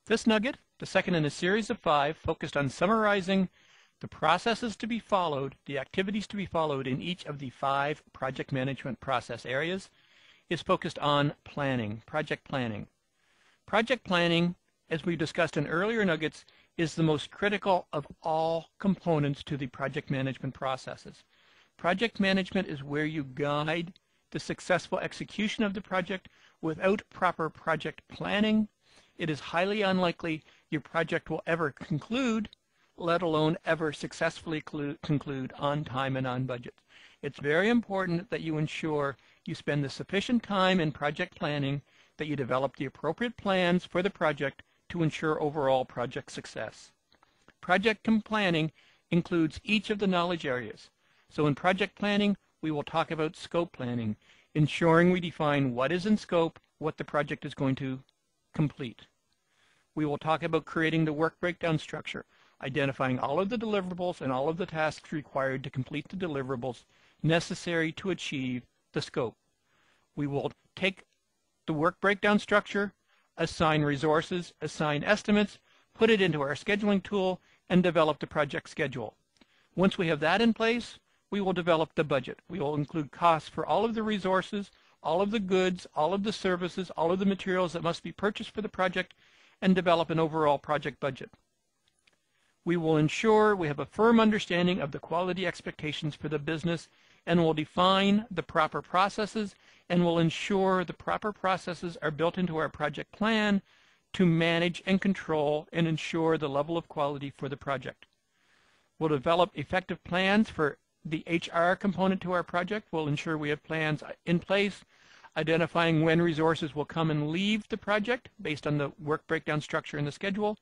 This nugget, the second in a series of 5, focused on summarizing the processes to be followed, the activities to be followed in each of the 5 project management process areas, is focused on planning, project planning. Project planning, as we discussed in earlier nuggets, is the most critical of all components to the project management processes. Project management is where you guide the successful execution of the project. Without proper project planning, it is highly unlikely your project will ever conclude, let alone ever successfully conclude on time and on budget. It's very important that you ensure you spend the sufficient time in project planning, that you develop the appropriate plans for the project to ensure overall project success. Project planning includes each of the knowledge areas. So in project planning, we will talk about scope planning, ensuring we define what is in scope, what the project is going to complete. We will talk about creating the work breakdown structure, identifying all of the deliverables and all of the tasks required to complete the deliverables necessary to achieve the scope. We will take the work breakdown structure, assign resources, assign estimates, put it into our scheduling tool, and develop the project schedule. Once we have that in place, we will develop the budget. We will include costs for all of the resources, all of the goods, all of the services, all of the materials that must be purchased for the project, and develop an overall project budget. We will ensure we have a firm understanding of the quality expectations for the business, and will define the proper processes, and will ensure the proper processes are built into our project plan to manage and control and ensure the level of quality for the project. We'll develop effective plans for the HR component to our project. We'll ensure we have plans in place, identifying when resources will come and leave the project based on the work breakdown structure in the schedule.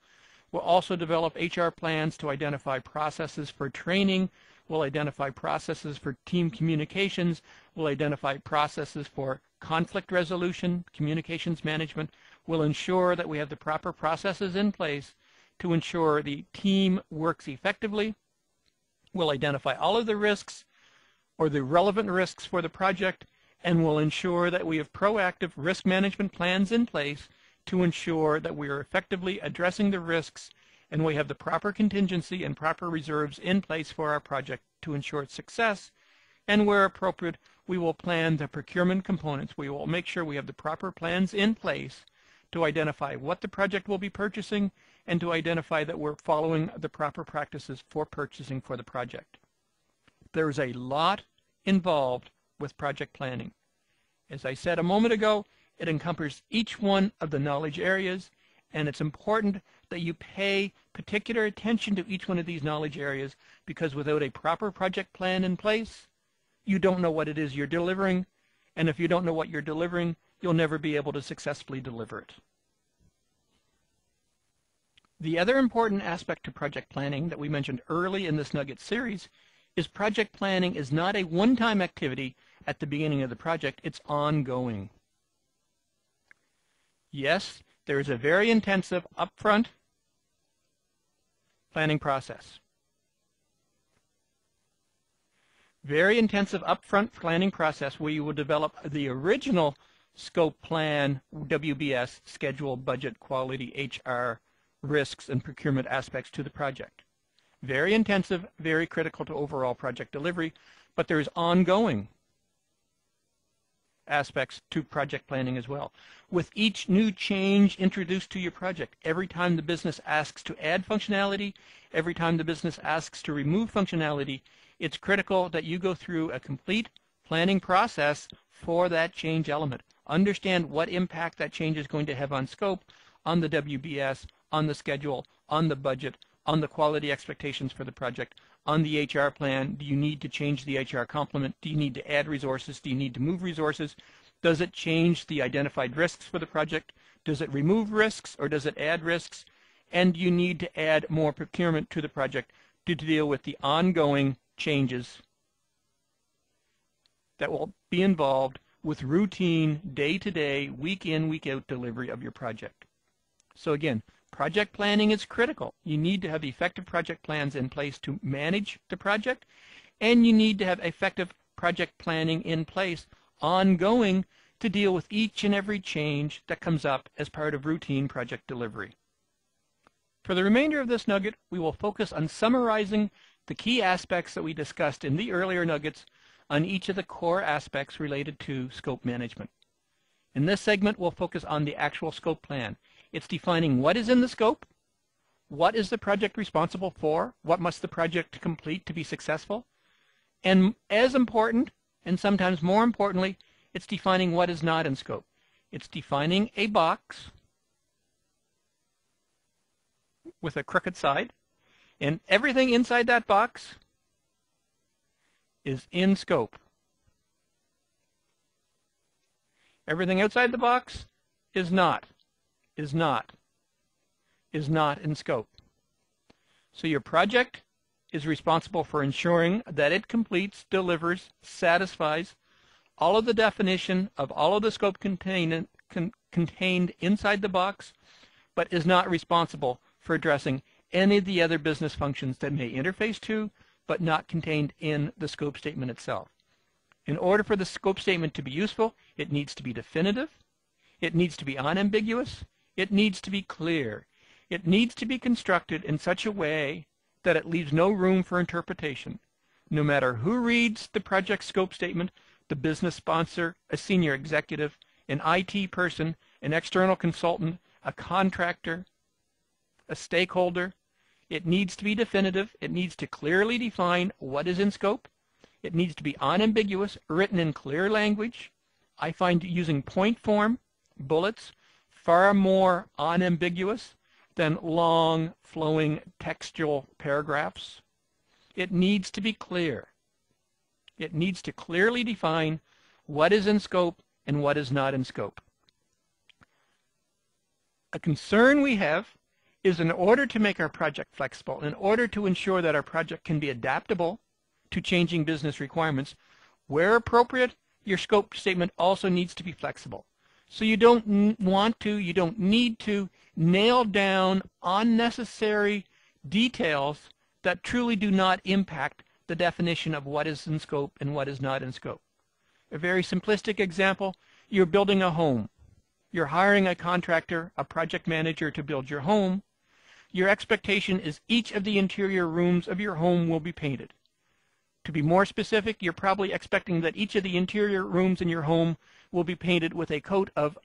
We'll also develop HR plans to identify processes for training. We'll identify processes for team communications. We'll identify processes for conflict resolution, communications management. We'll ensure that we have the proper processes in place to ensure the team works effectively. We'll identify all of the risks or the relevant risks for the project, and we'll ensure that we have proactive risk management plans in place to ensure that we are effectively addressing the risks and we have the proper contingency and proper reserves in place for our project to ensure its success. And where appropriate, we will plan the procurement components. We will make sure we have the proper plans in place to identify what the project will be purchasing and to identify that we're following the proper practices for purchasing for the project. There is a lot involved with project planning. As I said a moment ago, it encompasses each one of the knowledge areas, and it's important that you pay particular attention to each one of these knowledge areas, because without a proper project plan in place, you don't know what it is you're delivering, and if you don't know what you're delivering, you'll never be able to successfully deliver it. The other important aspect to project planning that we mentioned early in this Nugget series is project planning is not a one-time activity at the beginning of the project, it's ongoing. Yes, there is a very intensive upfront planning process. Very intensive upfront planning process where you will develop the original scope plan, WBS, schedule, budget, quality, HR, risks, and procurement aspects to the project. Very intensive, very critical to overall project delivery, but there is ongoing aspects to project planning as well. With each new change introduced to your project, every time the business asks to add functionality, every time the business asks to remove functionality, it's critical that you go through a complete planning process for that change element. Understand what impact that change is going to have on scope, on the WBS, on the schedule, on the budget, on the quality expectations for the project, on the HR plan. Do you need to change the HR complement? Do you need to add resources? Do you need to move resources? Does it change the identified risks for the project? Does it remove risks or does it add risks? And do you need to add more procurement to the project to deal with the ongoing changes that will be involved with routine, day-to-day, week-in, week-out delivery of your project? So again, project planning is critical. You need to have effective project plans in place to manage the project, and you need to have effective project planning in place ongoing to deal with each and every change that comes up as part of routine project delivery. For the remainder of this nugget, we will focus on summarizing the key aspects that we discussed in the earlier nuggets on each of the core aspects related to scope management. In this segment, we'll focus on the actual scope plan. It's defining what is in the scope, what is the project responsible for, what must the project complete to be successful, and as important, and sometimes more importantly, it's defining what is not in scope. It's defining a box with a crooked side, and everything inside that box is in scope. Everything outside the box is not in scope. So your project is responsible for ensuring that it completes, delivers, satisfies all of the definition of all of the scope contained inside the box, but is not responsible for addressing any of the other business functions that may interface to, but not contained in the scope statement itself. In order for the scope statement to be useful, it needs to be definitive, it needs to be unambiguous, it needs to be clear, it needs to be constructed in such a way that it leaves no room for interpretation. No matter who reads the project scope statement, the business sponsor, a senior executive, an IT person, an external consultant, a contractor, a stakeholder, it needs to be definitive, it needs to clearly define what is in scope, it needs to be unambiguous, written in clear language. I find using point form, bullets, far more unambiguous than long, flowing textual paragraphs. It needs to be clear. It needs to clearly define what is in scope and what is not in scope. A concern we have is in order to make our project flexible, in order to ensure that our project can be adaptable to changing business requirements, where appropriate, your scope statement also needs to be flexible. So you don't need to nail down unnecessary details that truly do not impact the definition of what is in scope and what is not in scope. A very simplistic example, you're building a home. You're hiring a contractor, a project manager to build your home. Your expectation is each of the interior rooms of your home will be painted. To be more specific, you're probably expecting that each of the interior rooms in your home will be painted with a coat of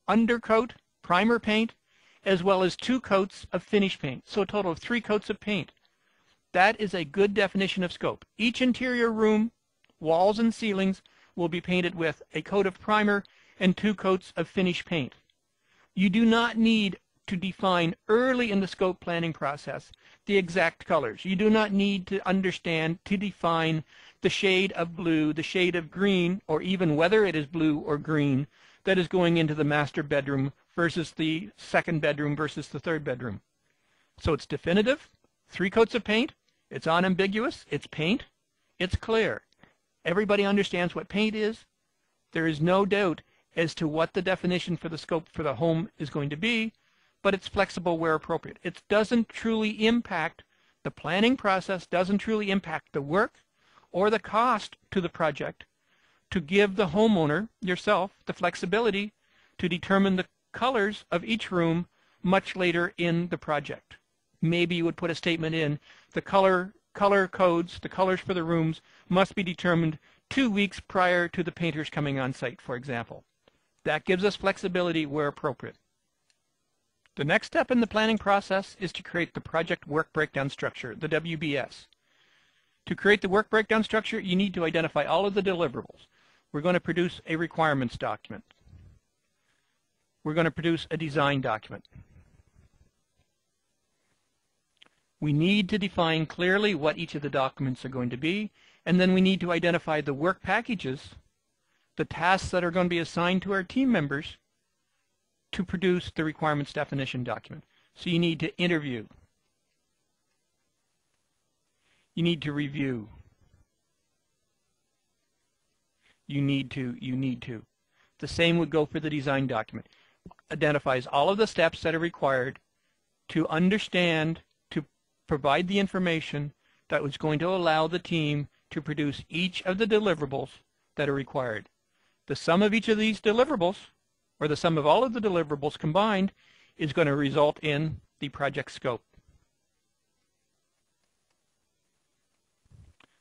undercoat, primer paint, as well as 2 coats of finish paint, so a total of 3 coats of paint. That is a good definition of scope. Each interior room, walls and ceilings, will be painted with a coat of primer and 2 coats of finish paint. You do not need to define early in the scope planning process the exact colors. You do not need to understand to define the shade of blue, the shade of green, or even whether it is blue or green that is going into the master bedroom versus the second bedroom versus the third bedroom. So it's definitive, 3 coats of paint, it's unambiguous, it's paint, it's clear. Everybody understands what paint is. There is no doubt as to what the definition for the scope for the home is going to be, but it's flexible where appropriate. It doesn't truly impact the planning process, doesn't truly impact the work or the cost to the project to give the homeowner, yourself, the flexibility to determine the colors of each room much later in the project. Maybe you would put a statement in, the color codes, the colors for the rooms must be determined 2 weeks prior to the painters coming on site, for example. That gives us flexibility where appropriate. The next step in the planning process is to create the project work breakdown structure, the WBS. To create the work breakdown structure, you need to identify all of the deliverables. We're going to produce a requirements document. We're going to produce a design document. We need to define clearly what each of the documents are going to be, and then we need to identify the work packages, the tasks that are going to be assigned to our team members to produce the requirements definition document. So you need to interview. You need to review. You need to. The same would go for the design document. Identifies all of the steps that are required to understand, to provide the information that was going to allow the team to produce each of the deliverables that are required. The sum of each of these deliverables, or the sum of all of the deliverables combined, is going to result in the project scope.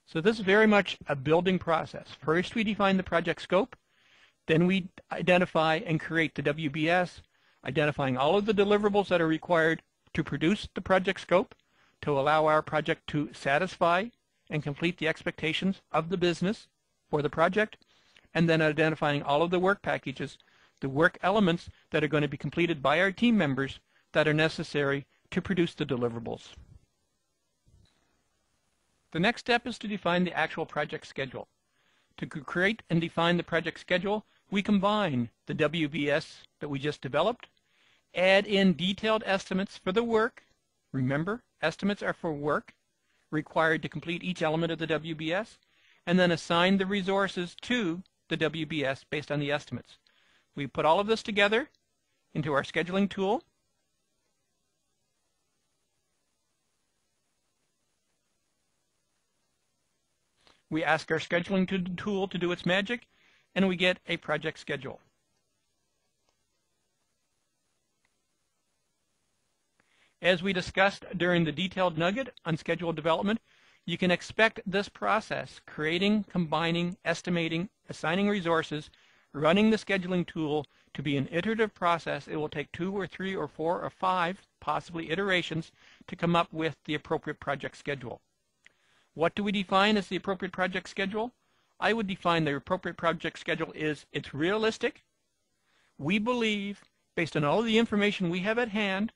So this is very much a building process. First we define the project scope, then we identify and create the WBS, identifying all of the deliverables that are required to produce the project scope, to allow our project to satisfy and complete the expectations of the business for the project, and then identifying all of the work packages, the work elements that are going to be completed by our team members that are necessary to produce the deliverables. The next step is to define the actual project schedule. To create and define the project schedule, we combine the WBS that we just developed, add in detailed estimates for the work. Remember, estimates are for work required to complete each element of the WBS, and then assign the resources to the WBS based on the estimates. We put all of this together into our scheduling tool. We ask our scheduling tool to do its magic, and we get a project schedule. As we discussed during the detailed nugget on schedule development, you can expect this process, creating, combining, estimating, assigning resources, running the scheduling tool, to be an iterative process. It will take 2 or 3 or 4 or 5, possibly iterations, to come up with the appropriate project schedule. What do we define as the appropriate project schedule? I would define the appropriate project schedule is it's realistic. We believe, based on all of the information we have at hand,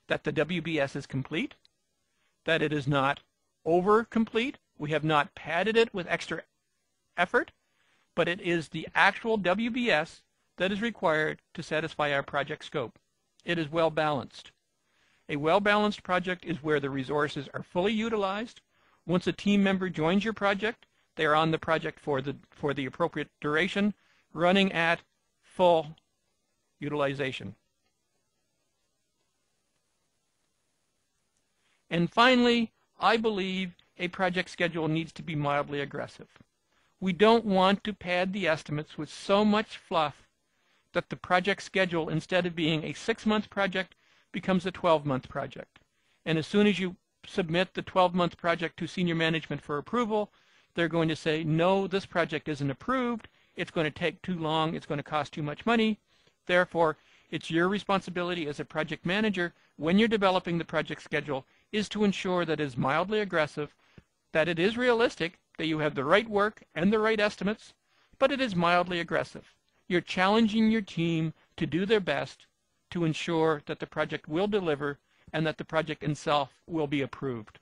that the WBS is complete, that it is not over complete. We have not padded it with extra effort, but it is the actual WBS that is required to satisfy our project scope. It is well balanced. A well-balanced project is where the resources are fully utilized. Once a team member joins your project, they are on the project for the appropriate duration, running at full utilization. And finally, I believe a project schedule needs to be mildly aggressive. We don't want to pad the estimates with so much fluff that the project schedule, instead of being a 6-month project, becomes a 12-month project. And as soon as you submit the 12-month project to senior management for approval, they're going to say, no, this project isn't approved, it's going to take too long, it's going to cost too much money. Therefore, it's your responsibility as a project manager, when you're developing the project schedule, is to ensure that it is mildly aggressive, that it is realistic, that you have the right work and the right estimates, but it is mildly aggressive. You're challenging your team to do their best to ensure that the project will deliver and that the project itself will be approved.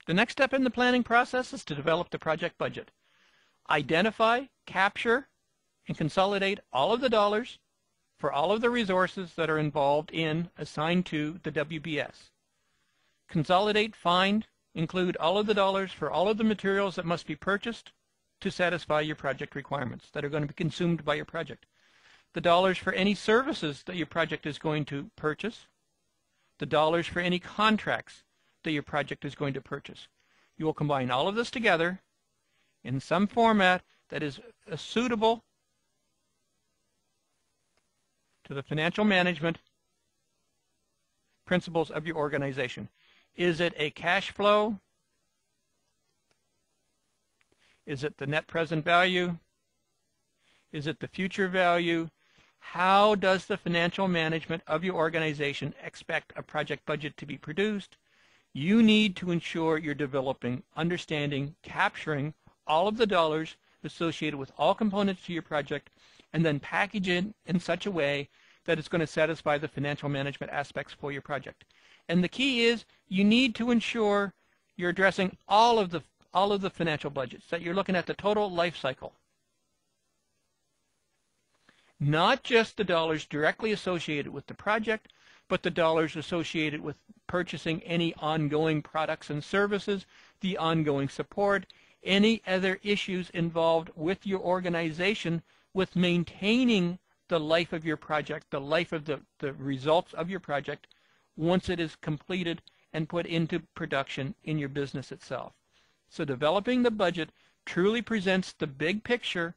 The next step in the planning process is to develop the project budget. Identify, capture, and consolidate all of the dollars for all of the resources that are involved in, assigned to, the WBS. Consolidate, find, include all of the dollars for all of the materials that must be purchased to satisfy your project requirements that are going to be consumed by your project. The dollars for any services that your project is going to purchase. The dollars for any contracts that your project is going to purchase. You will combine all of this together in some format that is suitable to the financial management principles of your organization. Is it a cash flow? Is it the net present value? Is it the future value? How does the financial management of your organization expect a project budget to be produced? You need to ensure you're developing, understanding, capturing all of the dollars associated with all components to your project, and then package it in such a way that it's going to satisfy the financial management aspects for your project. And the key is you need to ensure you're addressing all of the financial budgets, that you're looking at the total life cycle. Not just the dollars directly associated with the project, but the dollars associated with purchasing any ongoing products and services, the ongoing support, any other issues involved with your organization with maintaining the life of your project, the life of the results of your project once it is completed and put into production in your business itself. So developing the budget truly presents the big picture,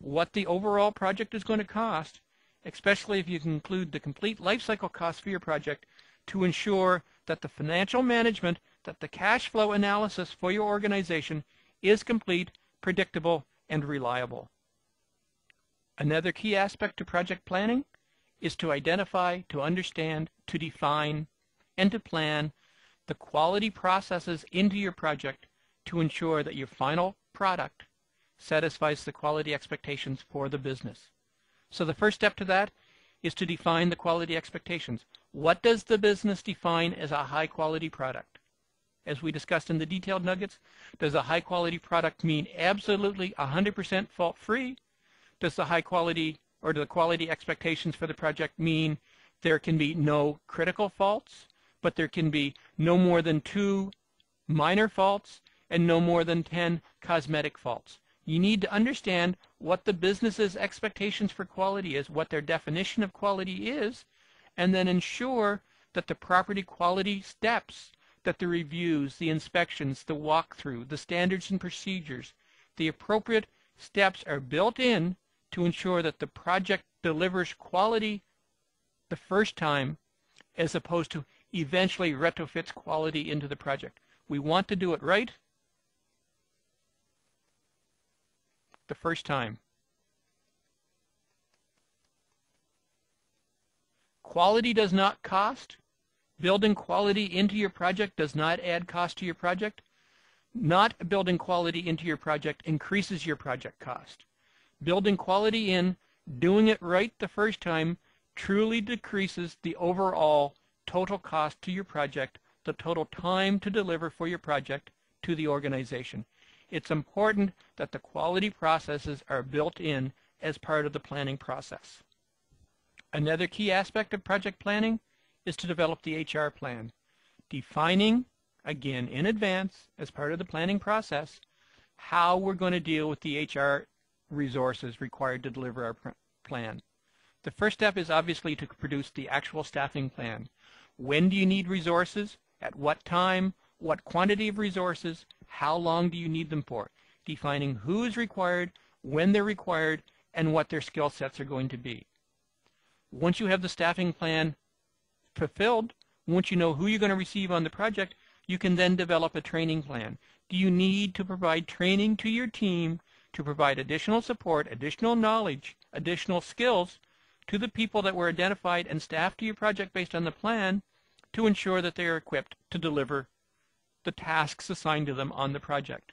what the overall project is going to cost, especially if you can include the complete life cycle cost for your project, to ensure that the financial management that the cash flow analysis for your organization is complete, predictable, and reliable. Another key aspect to project planning is to identify, to understand, to define, and to plan the quality processes into your project to ensure that your final product satisfies the quality expectations for the business. So the first step to that is to define the quality expectations. What does the business define as a high-quality product? As we discussed in the detailed nuggets, does a high-quality product mean absolutely 100% fault-free? Does the high quality or the quality expectations for the project mean there can be no critical faults, but there can be no more than 2 minor faults and no more than 10 cosmetic faults? You need to understand what the business's expectations for quality is, what their definition of quality is, and then ensure that the property quality steps, that the reviews, the inspections, the walkthrough, the standards and procedures, the appropriate steps are built in to ensure that the project delivers quality the first time as opposed to eventually retrofits quality into the project. We want to do it right the first time. Quality does not cost. Building quality into your project does not add cost to your project. Not building quality into your project increases your project cost. Building quality in, doing it right the first time, truly decreases the overall total cost to your project, the total time to deliver for your project to the organization. It's important that the quality processes are built in as part of the planning process. Another key aspect of project planning is to develop the HR plan. Defining, again in advance, as part of the planning process, how we're going to deal with the HR resources required to deliver our plan. The first step is obviously to produce the actual staffing plan. When do you need resources? At what time? What quantity of resources? How long do you need them for? Defining who is required, when they're required, and what their skill sets are going to be. Once you have the staffing plan fulfilled, once you know who you're going to receive on the project, you can then develop a training plan. Do you need to provide training to your team to provide additional support, additional knowledge, additional skills to the people that were identified and staffed to your project based on the plan to ensure that they are equipped to deliver the tasks assigned to them on the project?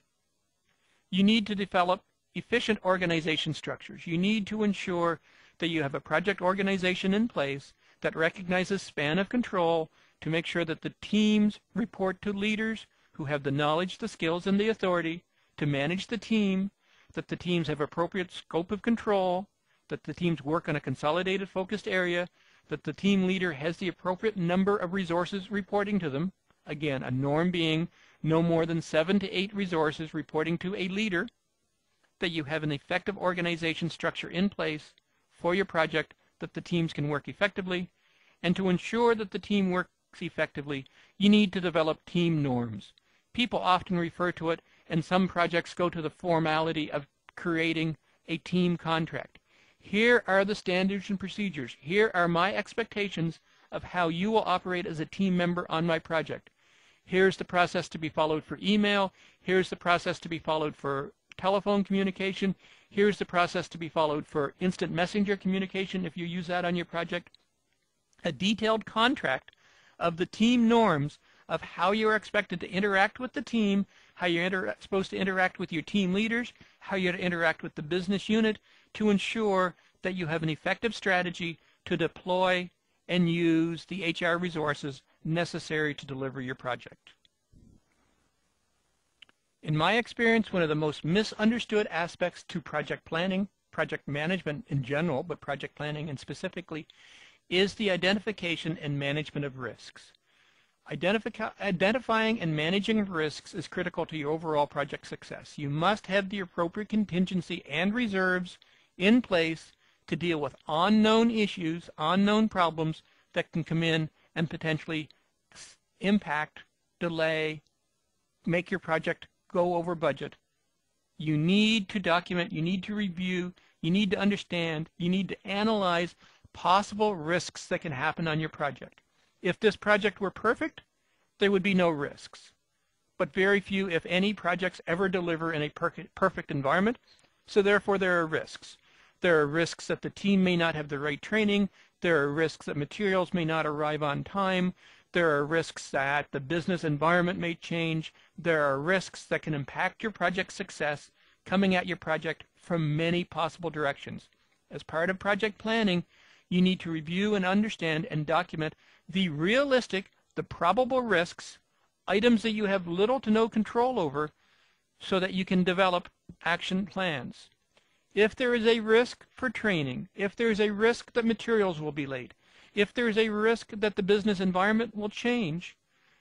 You need to develop efficient organization structures. You need to ensure that you have a project organization in place that recognizes span of control to make sure that the teams report to leaders who have the knowledge, the skills, and the authority to manage the team, that the teams have appropriate scope of control, that the teams work on a consolidated focused area, that the team leader has the appropriate number of resources reporting to them. Again, a norm being no more than 7 to 8 resources reporting to a leader, that you have an effective organization structure in place for your project, that the teams can work effectively. And to ensure that the team works effectively, you need to develop team norms. People often refer to it, and some projects go to the formality of creating a team contract. Here are the standards and procedures. Here are my expectations of how you will operate as a team member on my project. Here's the process to be followed for email. Here's the process to be followed for telephone communication. Here's the process to be followed for instant messenger communication if you use that on your project. A detailed contract of the team norms of how you're expected to interact with the team, how you're supposed to interact with your team leaders, how you're to interact with the business unit to ensure that you have an effective strategy to deploy and use the HR resources necessary to deliver your project. In my experience, one of the most misunderstood aspects to project planning, project management in general, but project planning and specifically, is the identification and management of risks. Identifying and managing risks is critical to your overall project success. You must have the appropriate contingency and reserves in place to deal with unknown issues, unknown problems that can come in and potentially impact, delay, make your project go over budget. You need to document, you need to review, you need to understand, you need to analyze possible risks that can happen on your project. If this project were perfect, there would be no risks. but very few, if any, projects ever deliver in a perfect environment. So therefore there are risks. There are risks that the team may not have the right training. There are risks that materials may not arrive on time. There are risks that the business environment may change. There are risks that can impact your project success coming at your project from many possible directions. As part of project planning, you need to review and understand and document the realistic, the probable risks, items that you have little to no control over, so that you can develop action plans. If there is a risk for training, if there is a risk that materials will be late, if there is a risk that the business environment will change,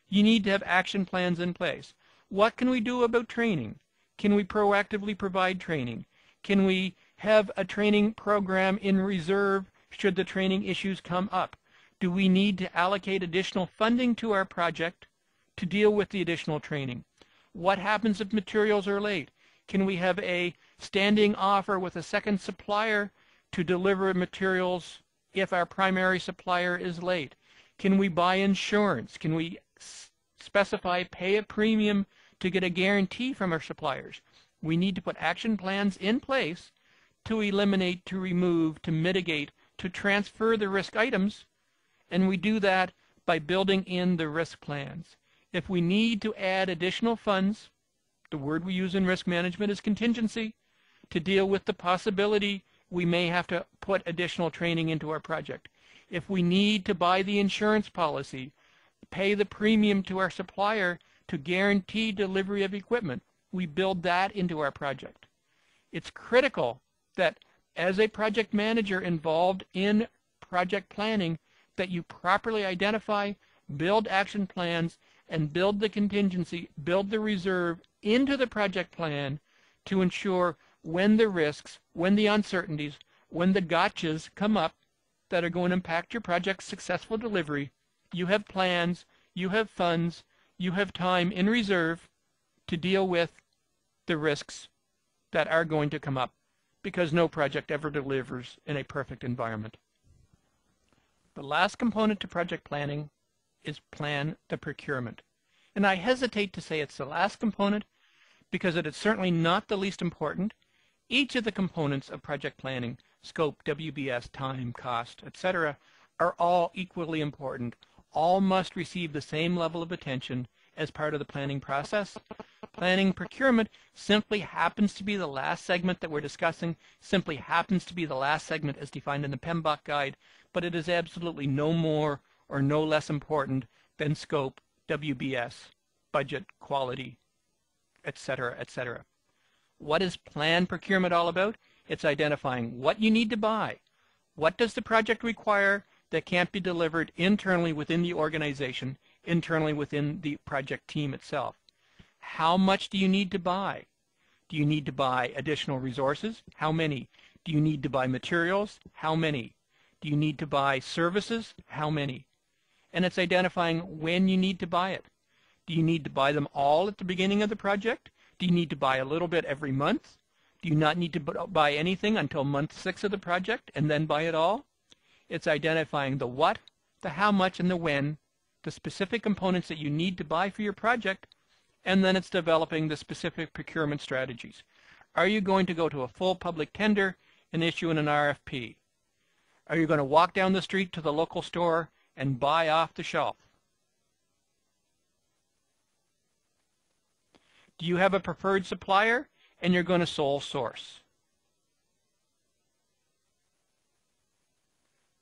you need to have action plans in place. What can we do about training? Can we proactively provide training? Can we have a training program in reserve should the training issues come up? Do we need to allocate additional funding to our project to deal with the additional training? What happens if materials are late? Can we have a standing offer with a second supplier to deliver materials if our primary supplier is late? Can we buy insurance? Can we specify pay a premium to get a guarantee from our suppliers? We need to put action plans in place to eliminate, to remove, to mitigate, to transfer the risk items, and we do that by building in the risk plans. If we need to add additional funds, the word we use in risk management is contingency, to deal with the possibility we may have to put additional training into our project. If we need to buy the insurance policy, pay the premium to our supplier to guarantee delivery of equipment, we build that into our project. It's critical that as a project manager involved in project planning, that you properly identify, build action plans, and build the contingency, build the reserve into the project plan to ensure when the risks, when the uncertainties, when the gotchas come up that are going to impact your project's successful delivery, you have plans, you have funds, you have time in reserve to deal with the risks that are going to come up, because no project ever delivers in a perfect environment. The last component to project planning is plan the procurement. And I hesitate to say it's the last component because it is certainly not the least important. Each of the components of project planning, scope, WBS, time, cost, etc., are all equally important. All must receive the same level of attention as part of the planning process. Planning procurement simply happens to be the last segment that we're discussing, simply happens to be the last segment as defined in the PMBOK guide, but it is absolutely no more or no less important than scope, WBS, budget, quality, etc., etc. What is plan procurement all about? It's identifying what you need to buy. What does the project require that can't be delivered internally within the organization, internally within the project team itself? How much do you need to buy? Do you need to buy additional resources? How many? Do you need to buy materials? How many? Do you need to buy services? How many? And it's identifying when you need to buy it. Do you need to buy them all at the beginning of the project? Do you need to buy a little bit every month? Do you not need to buy anything until month 6 of the project and then buy it all? It's identifying the what, the how much, and the when, the specific components that you need to buy for your project, and then it's developing the specific procurement strategies. Are you going to go to a full public tender and issue an RFP? Are you going to walk down the street to the local store and buy off the shelf? Do you have a preferred supplier and you're going to sole source?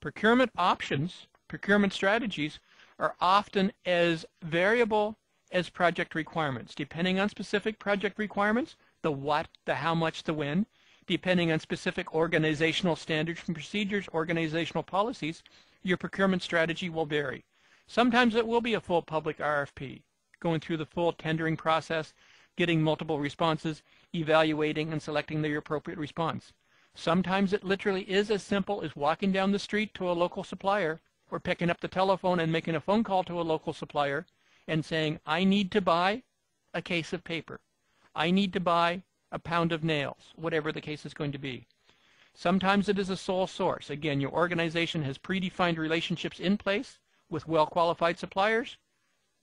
Procurement options, procurement strategies, are often as variable as project requirements. Depending on specific project requirements, the what, the how much, the when, depending on specific organizational standards and procedures, organizational policies, your procurement strategy will vary. Sometimes it will be a full public RFP, going through the full tendering process, getting multiple responses, evaluating and selecting the appropriate response. Sometimes it literally is as simple as walking down the street to a local supplier or picking up the telephone and making a phone call to a local supplier and saying, I need to buy a case of paper. I need to buy a pound of nails, whatever the case is going to be. Sometimes it is a sole source. Again, your organization has predefined relationships in place with well-qualified suppliers.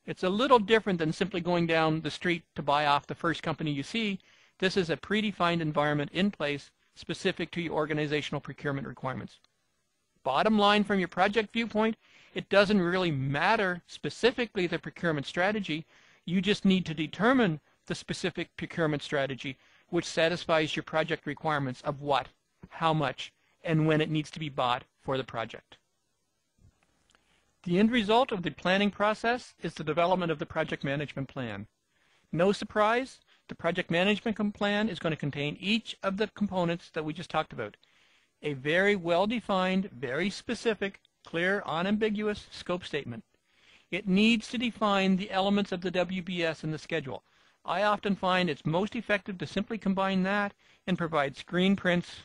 It's a little different than simply going down the street to buy off the first company you see. This is a predefined environment in place specific to your organizational procurement requirements. Bottom line, from your project viewpoint, it doesn't really matter specifically the procurement strategy. You just need to determine the specific procurement strategy which satisfies your project requirements of what, how much, and when it needs to be bought for the project. The end result of the planning process is the development of the project management plan. No surprise, the project management plan is going to contain each of the components that we just talked about. A very well-defined, very specific, clear, unambiguous scope statement. It needs to define the elements of the WBS in the schedule. I often find it's most effective to simply combine that and provide screen prints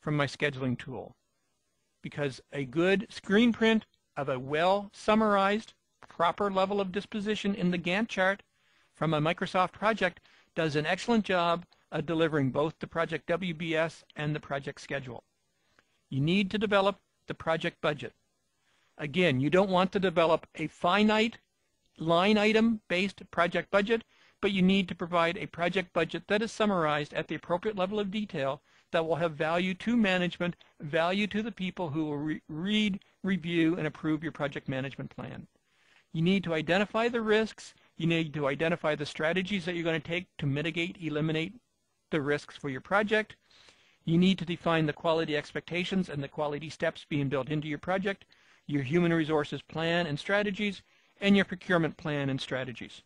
from my scheduling tool. Because a good screen print of a well-summarized, proper level of disposition in the Gantt chart from a Microsoft project does an excellent job of delivering both the project WBS and the project schedule. You need to develop the project budget. Again, you don't want to develop a finite line item based project budget, but you need to provide a project budget that is summarized at the appropriate level of detail that will have value to management, value to the people who will read, review, and approve your project management plan. You need to identify the risks. You need to identify the strategies that you're going to take to mitigate, eliminate the risks for your project. You need to define the quality expectations and the quality steps being built into your project, your human resources plan and strategies, and your procurement plan and strategies.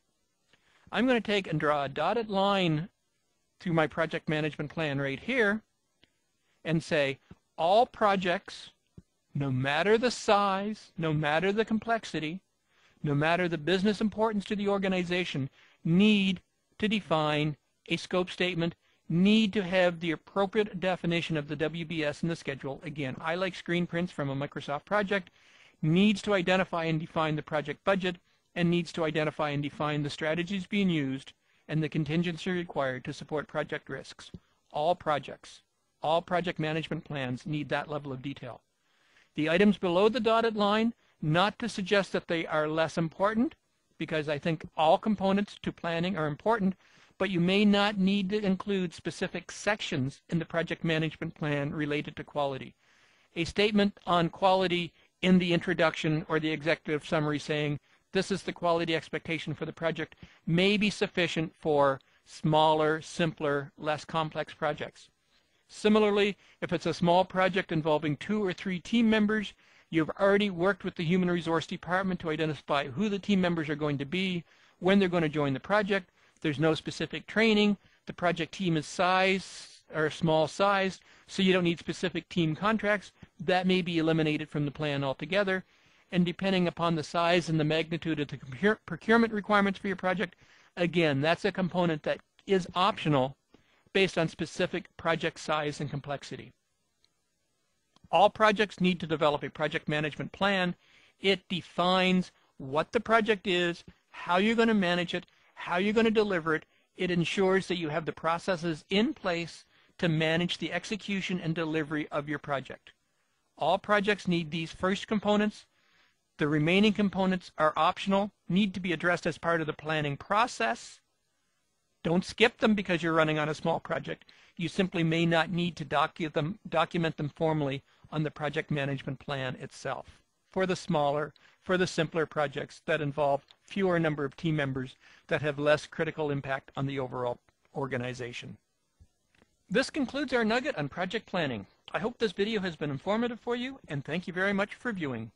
I'm going to take and draw a dotted line through my project management plan right here and say all projects, no matter the size, no matter the complexity, no matter the business importance to the organization, need to define a scope statement, need to have the appropriate definition of the WBS in the schedule. Again, I like screen prints from a Microsoft project, needs to identify and define the project budget, and needs to identify and define the strategies being used and the contingency required to support project risks. All projects, all project management plans need that level of detail. The items below the dotted line, not to suggest that they are less important, because I think all components to planning are important, but you may not need to include specific sections in the project management plan related to quality. A statement on quality in the introduction or the executive summary saying this is the quality expectation for the project may be sufficient for smaller, simpler, less complex projects. Similarly, if it's a small project involving 2 or 3 team members, you've already worked with the human resource department to identify who the team members are going to be, when they're going to join the project. There's no specific training. The project team is small sized, so you don't need specific team contracts. That may be eliminated from the plan altogether. And depending upon the size and the magnitude of the procurement requirements for your project, again, that's a component that is optional based on specific project size and complexity. All projects need to develop a project management plan. It defines what the project is, how you're going to manage it, how you're going to deliver it. It ensures that you have the processes in place to manage the execution and delivery of your project. All projects need these first components. The remaining components are optional, need to be addressed as part of the planning process. Don't skip them because you're running on a small project. You simply may not need to document them formally on the project management plan itself. For the smaller, for the simpler projects that involve fewer number of team members that have less critical impact on the overall organization. This concludes our nugget on project planning. I hope this video has been informative for you, and thank you very much for viewing.